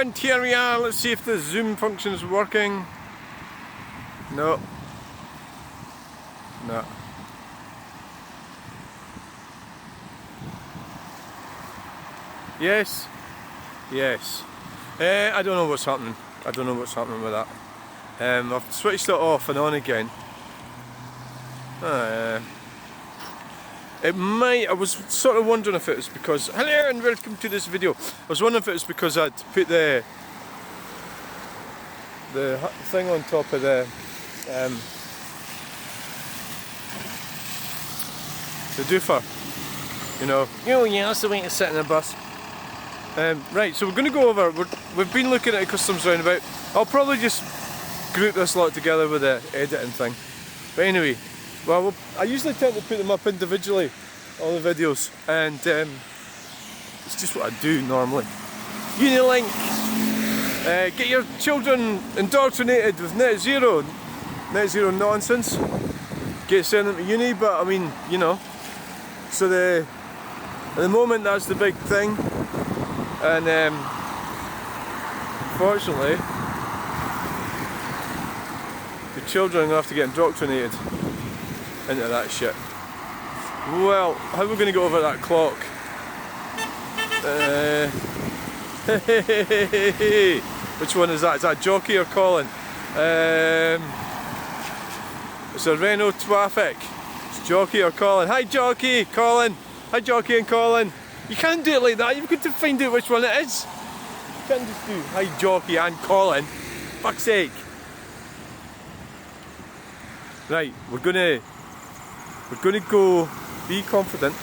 interior. Let's see if the zoom function is working. No. No. Yes. Yes. I don't know what's happening. I don't know what's happening with that. I've switched it off and on again. It might, I was sort of wondering if it was because, hello and welcome to this video. I was wondering if it was because I'd put the thing on top of the doofer. You know, oh yeah, that's the way to sit in a bus. Right, so we're going to go over, we've been looking at a customs roundabout. I'll probably just group this lot together with the editing thing. But anyway, well, I usually tend to put them up individually, all the videos, and it's just what I do normally. Unilink, get your children indoctrinated with net zero nonsense. Send them to uni, but I mean, you know. So at the moment that's the big thing, and unfortunately, the children are going to have to get indoctrinated into that shit. Well, how are we going to go over that clock? Which one is that? Is that Jockey or Colin? It's a Renault Traffic. It's Jockey or Colin. Hi Jockey, Colin. Hi Jockey and Colin. You can't do it like that. You've got to find out which one it is. You can't just do hi Jockey and Colin. Fuck's sake. Right, we're gonna go. Be confident.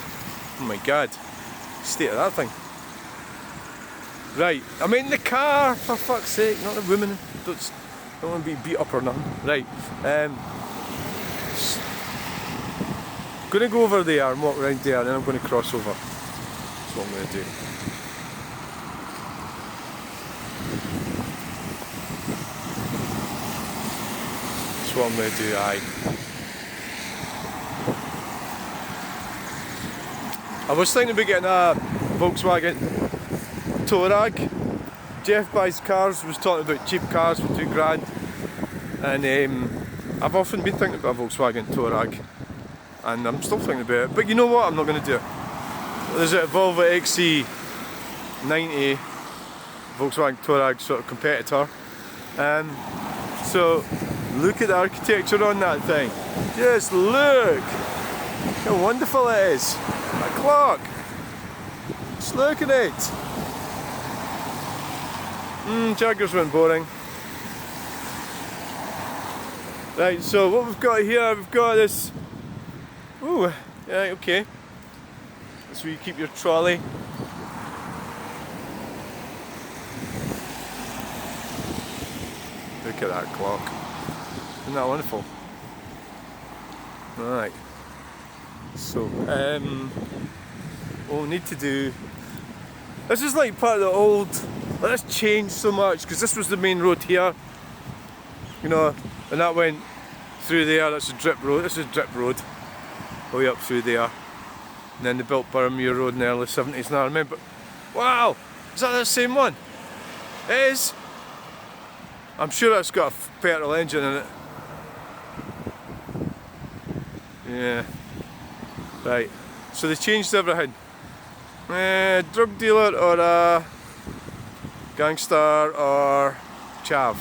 Oh my god, state of that thing. Right, I'm in the car for fuck's sake, not a woman. Don't want to be beat up or nothing. Right, gonna go over there and walk around there, and then I'm going to cross over. That's what I'm going to do. That's what I'm going to do. Aye. I was thinking about getting a Volkswagen Touareg. Jeff buys cars, was talking about cheap cars for £2 grand, and I've often been thinking about a Volkswagen Touareg, and I'm still thinking about it, but you know what, I'm not going to do it. There's a Volvo XC90 Volkswagen Touareg sort of competitor, so look at the architecture on that thing. Just look how wonderful it is. That clock. Just look at it. Jaggers weren't boring. Right, so what we've got here, we've got this. Ooh, yeah, okay. That's where you keep your trolley. Look at that clock. Isn't that wonderful? Alright. So, what we need to do, this is like part of the old, let's change so much, because this was the main road here, you know, and that went through there. That's a drip road, this is a drip road, way up through there, and then they built Boroughmuir Road in the early 70s, and I remember, wow, is that the same one? It is. I'm sure it's got a petrol engine in it. Yeah. Right, so they changed everything. Drug dealer or a gangster or chav.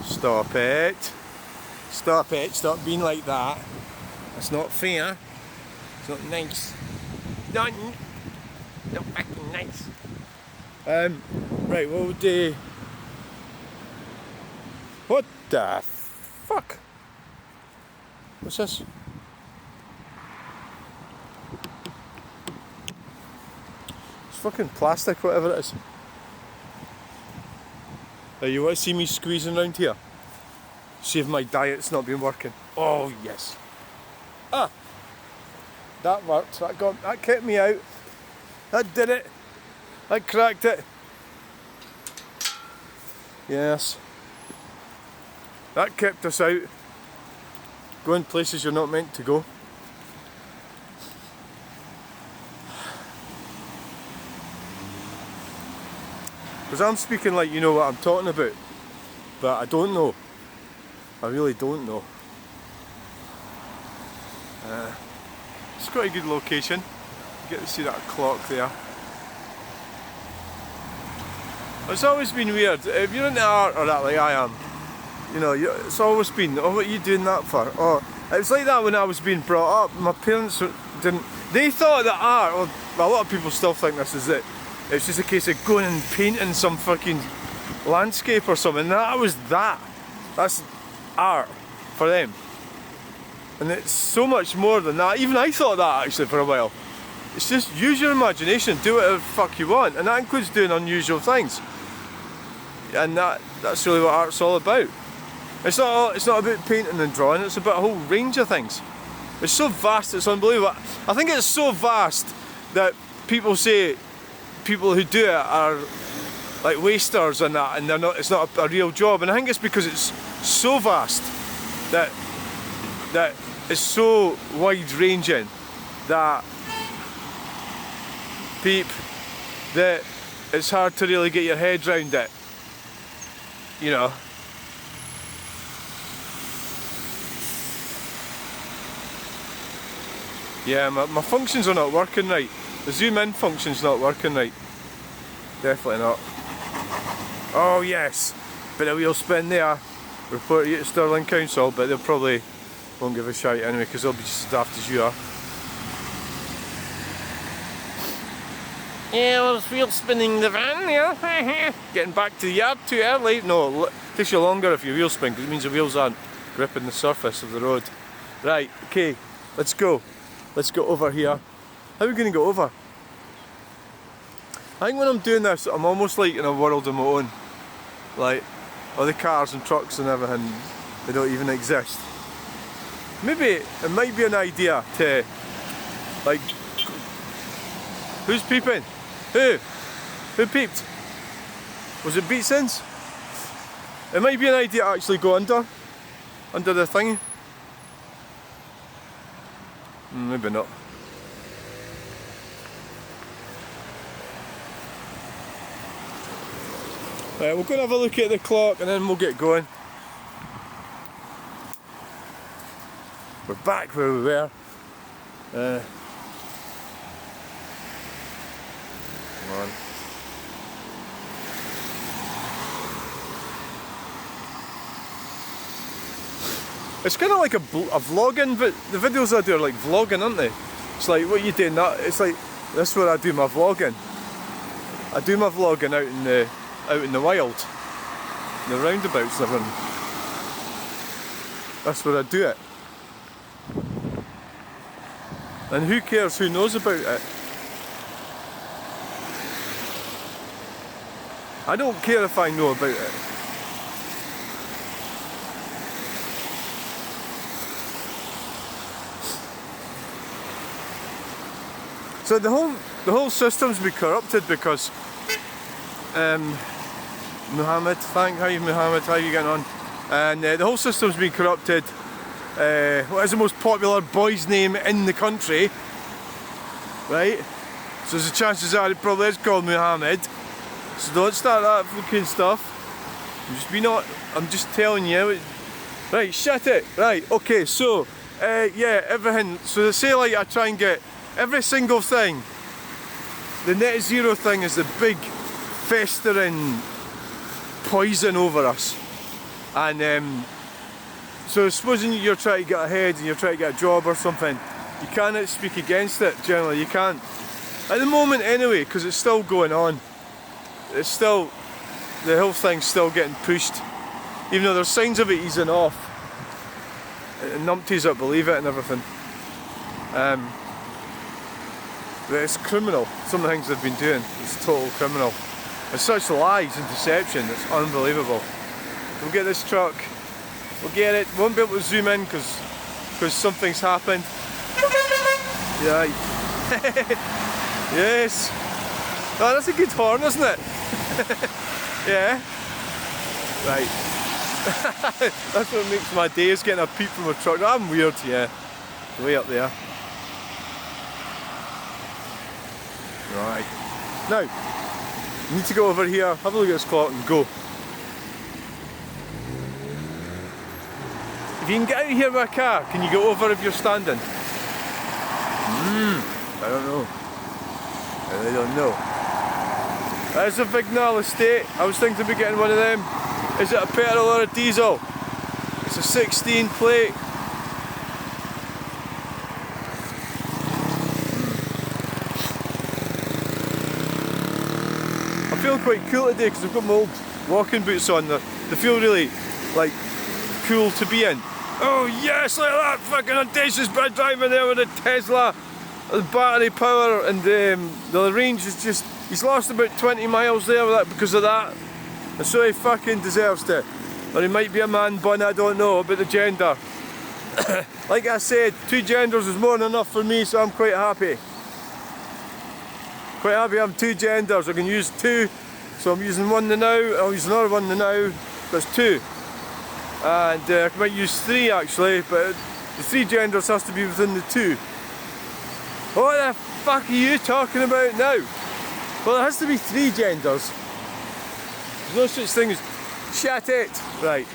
Stop it. Stop it. Stop being like that. That's not fair. It's not nice. Not fucking nice. Right, what would they... What the fuck? What's this? It's fucking plastic, whatever it is. Now, you want to see me squeezing around here? See if my diet's not been working. Oh yes. Ah, that worked. That kept me out. That did it. That cracked it. Yes. That kept us out. Going places you're not meant to go. Because I'm speaking like you know what I'm talking about. But I don't know. I really don't know. It's quite a good location. You get to see that clock there. It's always been weird. If you're into art or that like I am, you know, it's always been, oh, what are you doing that for? Oh, it was like that when I was being brought up. My parents didn't, they thought that art, well, a lot of people still think this is it. It's just a case of going and painting some fucking landscape or something. That was that. That's art for them. And it's so much more than that. Even I thought that actually for a while. It's just use your imagination, do whatever the fuck you want, and that includes doing unusual things. And that's really what art's all about. It's not about painting and drawing, it's about a whole range of things. It's so vast, it's unbelievable. I think it's so vast that people say people who do it are like wasters and that, and it's not a real job. And I think it's because it's so vast that it's so wide ranging that that it's hard to really get your head round it, you know. Yeah, my functions are not working right. The zoom in function's not working right. Definitely not. Oh yes, bit of wheel spin there. Report you to Stirling Council, but they'll probably won't give a shite anyway because they'll be just as daft as you are. Yeah, I was wheel spinning the van, yeah. Getting back to the yard too early. No, it takes you longer if you wheel spin because it means the wheels aren't gripping the surface of the road. Right, okay, let's go. Let's go over here. How are we going to go over? I think when I'm doing this, I'm almost like in a world of my own. Like, all the cars and trucks and everything, they don't even exist. Maybe it might be an idea to, like, who's peeping? Who? Who peeped? Was it Beatsons? It might be an idea to actually go under the thingy. Maybe not. Right, we're going to have a look at the clock and then we'll get going. We're back where we were. Come on. It's kind of like a vlogging, but the videos I do are like vlogging, aren't they? It's like, what are you doing? It's like, this is where I do my vlogging. I do my vlogging out in the wild. The roundabouts and everything. That's where I do it. And who cares who knows about it? I don't care if I know about it. So the whole system's been corrupted because Muhammad, how are you Muhammad, how are you getting on? And the whole system's been corrupted. What is the most popular boy's name in the country? Right? So there's a chances are it probably is called Muhammad. So don't start that fucking stuff. I'm just telling you. Right, shut it. Right, okay, so yeah, everything. So they say like I try and get every single thing. The net zero thing is the big festering poison over us. And so supposing you're trying to get ahead and you're trying to get a job or something, you cannot speak against it generally, you can't. At the moment anyway, because it's still going on. It's still, the whole thing's still getting pushed. Even though there's signs of it easing off. And numpties that believe it and everything. But it's criminal. Some of the things they've been doing, it's total criminal. It's such lies and deception, it's unbelievable. We'll get this truck, we'll get it, won't be able to zoom in because something's happened. Yeah. Yes. Oh, that's a good horn, isn't it? Yeah. Right. That's what makes my day, is getting a peep from a truck. I'm weird, yeah. Way up there. Right. Now, You need to go over here, have a look at this clock and go. If you can get out of here with a car, can you go over if you're standing? I don't know. I really don't know. There's a Vignal estate. I was thinking about getting one of them. Is it a petrol or a diesel? It's a 16 plate. I feel quite cool today because I've got my old walking boots on. They feel really like cool to be in. Oh yes, look at that fucking audacious bit driving there with a Tesla. The battery power and the range is just, he's lost about 20 miles there with that because of that. And so he fucking deserves to. Or he might be a man bun, I don't know about the gender. Like I said, 2 genders is more than enough for me, so I'm quite happy. Quite happy having 2 genders. I can use 2, so I'm using one now, I'll use another one now, that's 2. And I might use 3 actually, but the 3 genders has to be within the 2. What the fuck are you talking about now? Well, there has to be 3 genders. There's no such thing as shit it. Right.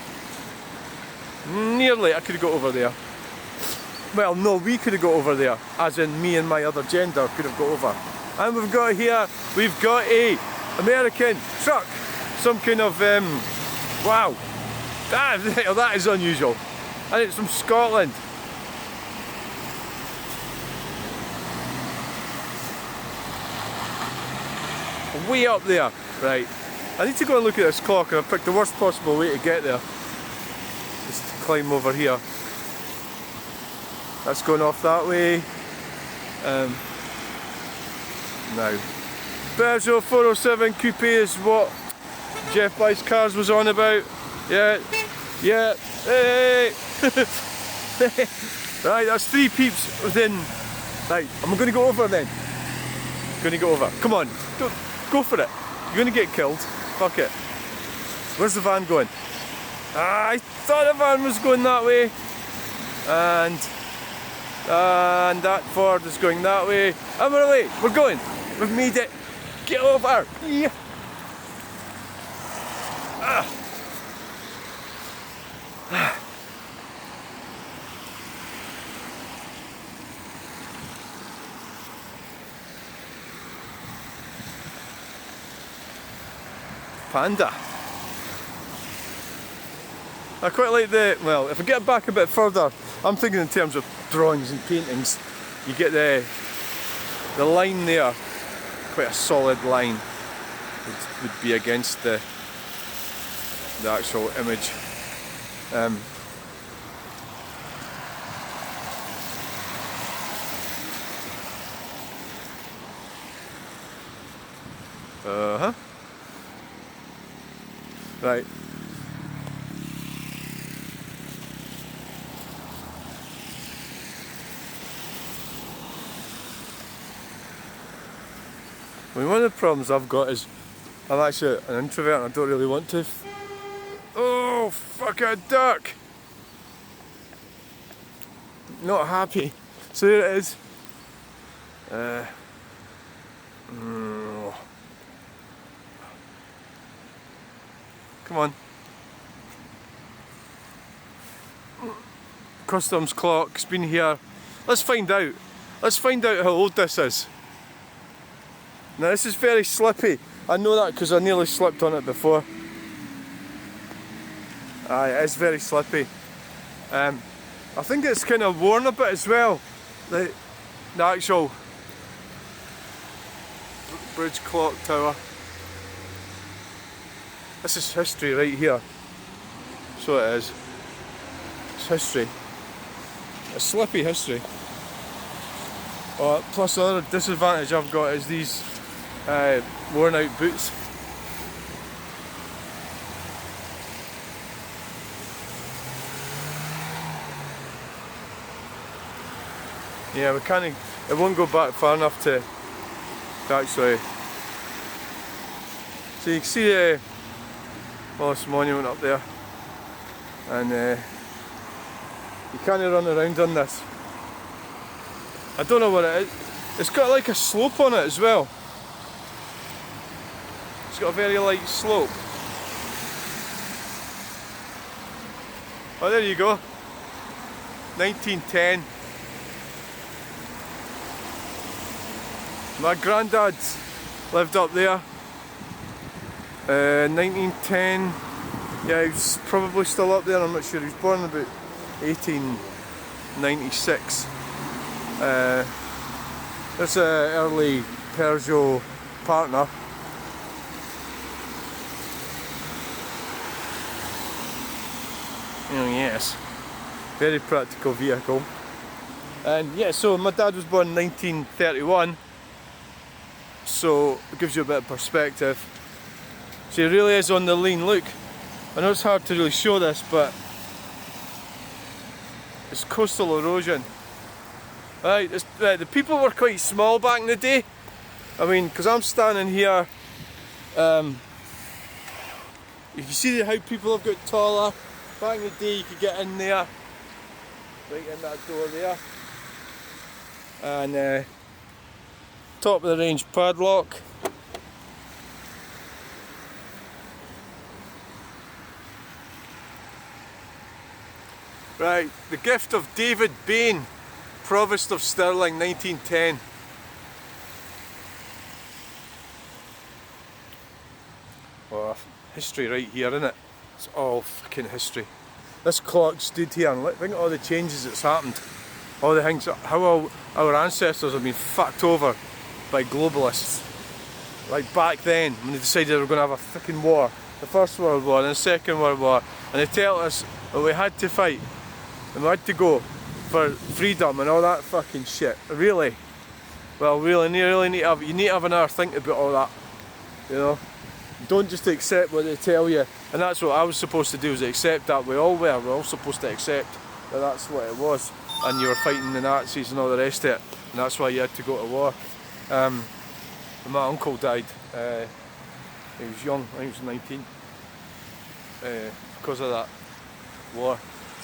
Nearly, I could have got over there. Well, no, we could have got over there. As in me and my other gender could have got over. And we've got here, we've got a American truck. Some kind of, wow. That is unusual. And it's from Scotland. Way up there, right. I need to go and look at this clock, and I've picked the worst possible way to get there. Just to climb over here. That's going off that way. Now, Peugeot 407 Coupe is what Jeff Buys Cars was on about. Yeah, yeah, hey! Right, that's 3 peeps within. Right, I'm going to go over then. Going to go over. Come on, go for it. You're going to get killed. Fuck it. Where's the van going? I thought the van was going that way. And that Ford is going that way. And we're away. We're going. We've made it. Get over. Yeah. Panda. I quite like the, well, if I get back a bit further, I'm thinking in terms of drawings and paintings. You get the line there, quite a solid line, would be against the actual image. Right. I mean, one of the problems I've got is I'm actually an introvert and I don't really want to. Oh, fuck a duck! Not happy. So there it is. Come on. Customs clock's been here. Let's find out. Let's find out how old this is. Now this is very slippy. I know that because I nearly slipped on it before. Aye, it is very slippy. I think it's kind of worn a bit as well. The actual bridge clock tower. This is history right here. So it is. It's history. A slippy history. Plus the other disadvantage I've got is these worn out boots. Yeah, we can't. It won't go back far enough to actually. So you can see this monument up there, and you can't run around on this. I don't know what it is. It's got like a slope on it as well. It's got a very light slope. Oh, there you go. 1910. My granddad lived up there. 1910. Yeah, he was probably still up there. I'm not sure. He was born about 1896. That's an early Peugeot partner. Oh yes, very practical vehicle. And yeah, so my dad was born in 1931, so it gives you a bit of perspective. So he really is on the lean. Look, I know it's hard to really show this, but it's coastal erosion. Right, the people were quite small back in the day. I mean, because I'm standing here, you can see how people have got taller. Back in the day you could get in there, right in that door there, and top of the range padlock. Right, the gift of David Bain, Provost of Stirling, 1910. Oh, history right here, isn't it? It's all fucking history. This clock stood here and think of all the changes that's happened. All the things, how all our ancestors have been fucked over by globalists. Like back then, when they decided they were going to have a fucking war. The First World War and the Second World War. And they tell us that we had to fight. And we had to go for freedom and all that fucking shit. Really? Well, you really need to have an hour think about all that. You know? Don't just accept what they tell you. And that's what I was supposed to do, is accept that. We all were. We're all supposed to accept that that's what it was. And you were fighting the Nazis and all the rest of it. And that's why you had to go to war. My uncle died. He was young, I think he was 19. Because of that war.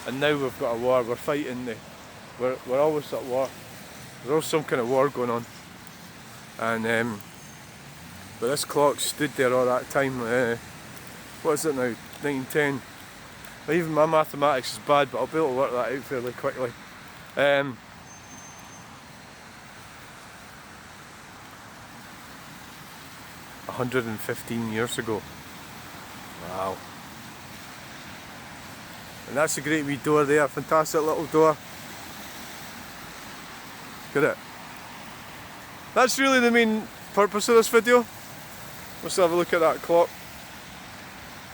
And now we've got a war. We're fighting we're always at war. There's always some kind of war going on. And but this clock stood there all that time. What is it now? 1910. Well, even my mathematics is bad, but I'll be able to work that out fairly quickly. 115 years ago. Wow. And that's a great wee door there, fantastic little door. Look at it. That's really the main purpose of this video. Let's have a look at that clock.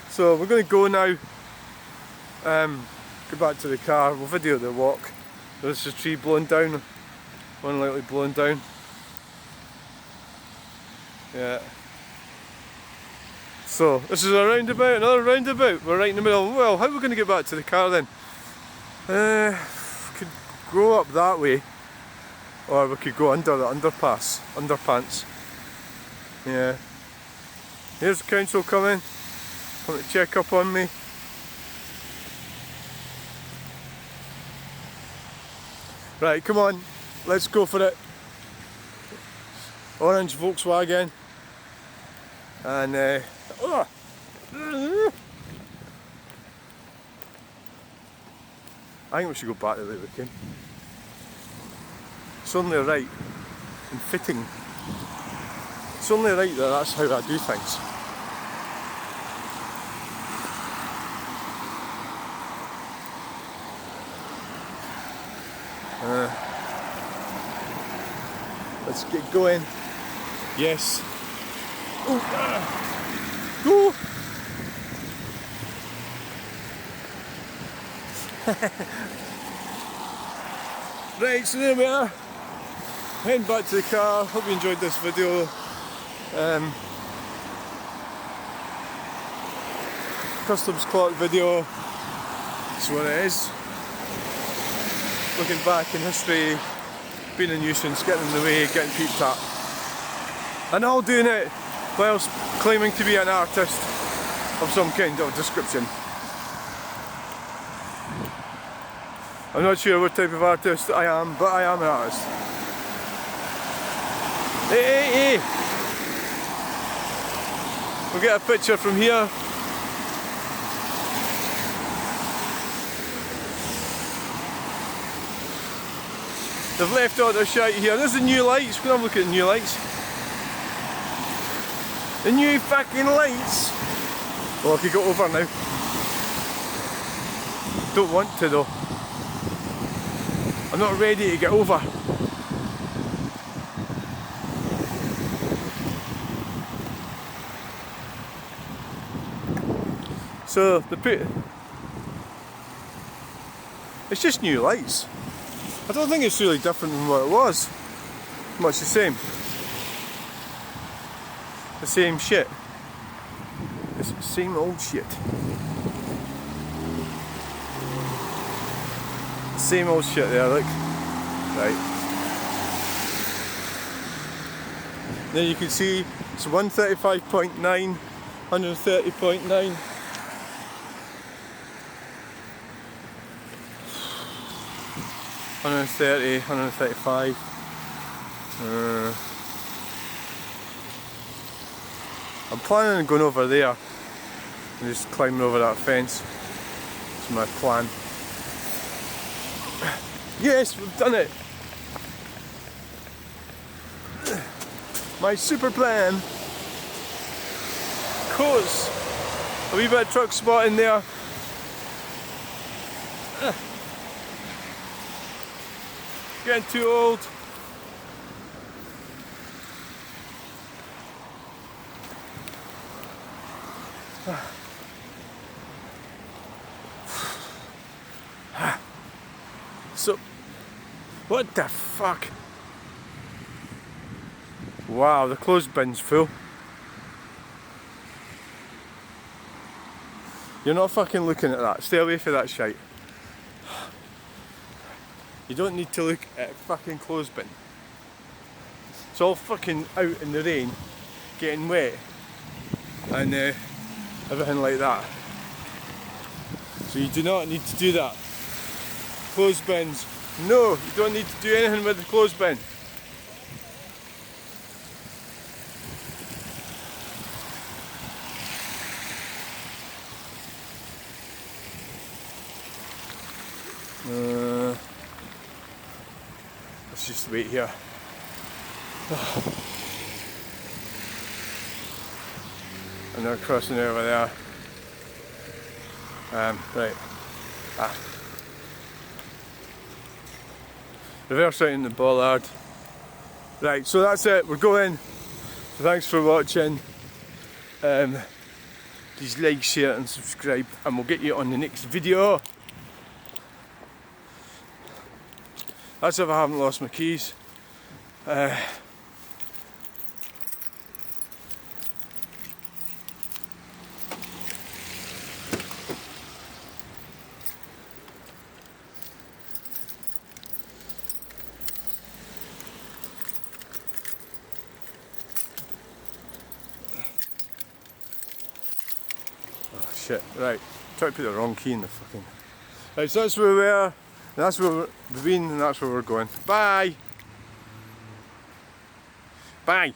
So we're going to go now, go back to the car, we'll video the walk. There's a tree blowing down, one lightly blowing down. Yeah. So this is a roundabout, another roundabout. We're right in the middle. Well, how are we going to get back to the car then? We could go up that way, or we could go under the underpants. Yeah. Here's the council coming to check up on me. Right, come on, let's go for it. Orange Volkswagen. And I think we should go back the way we came. It's only right and fitting. It's only right that that's how I do things. Let's get going. Yes. Oh, go! Right, so there we are. Heading back to the car. Hope you enjoyed this video. Customs clock video. That's what it is. Looking back in history, being a nuisance, getting in the way, getting peeped at. And all doing it whilst claiming to be an artist of some kind of description. I'm not sure what type of artist I am, but I am an artist. Hey, hey, hey! We'll get a picture from here. They've left all their shite here. There's the new lights. We're gonna have a look at the new lights. The new fucking lights. Oh, I could go over now. Don't want to though. I'm not ready to get over. So it's just new lights. I don't think it's really different from what it was. Much the same. The same shit. It's the same old shit. Same old shit there, look. Right. There you can see it's 135.9, 130.9. $130, $135. I'm planning on going over there and just climbing over that fence. That's my plan. Yes, we've done it! My super plan. Of course, a wee bit of truck spot in there. Getting too old. So, what the fuck? Wow, the clothes bin's full. You're not fucking looking at that. Stay away from that shite. You don't need to look at a fucking clothes bin. It's all fucking out in the rain, getting wet, and everything like that. So you do not need to do that. Clothes bins. No, you don't need to do anything with the clothes bin. Let's just wait here. And they're crossing over there. Right. Reverse out in the bollard. Right, so that's it, we're going. So thanks for watching. Please like, share and subscribe, and we'll get you on the next video. That's if I haven't lost my keys. Oh shit, right. Tried to put the wrong key in the fucking... Right, so that's where we are, and that's where we've been, and that's where we're going. Bye! Bye!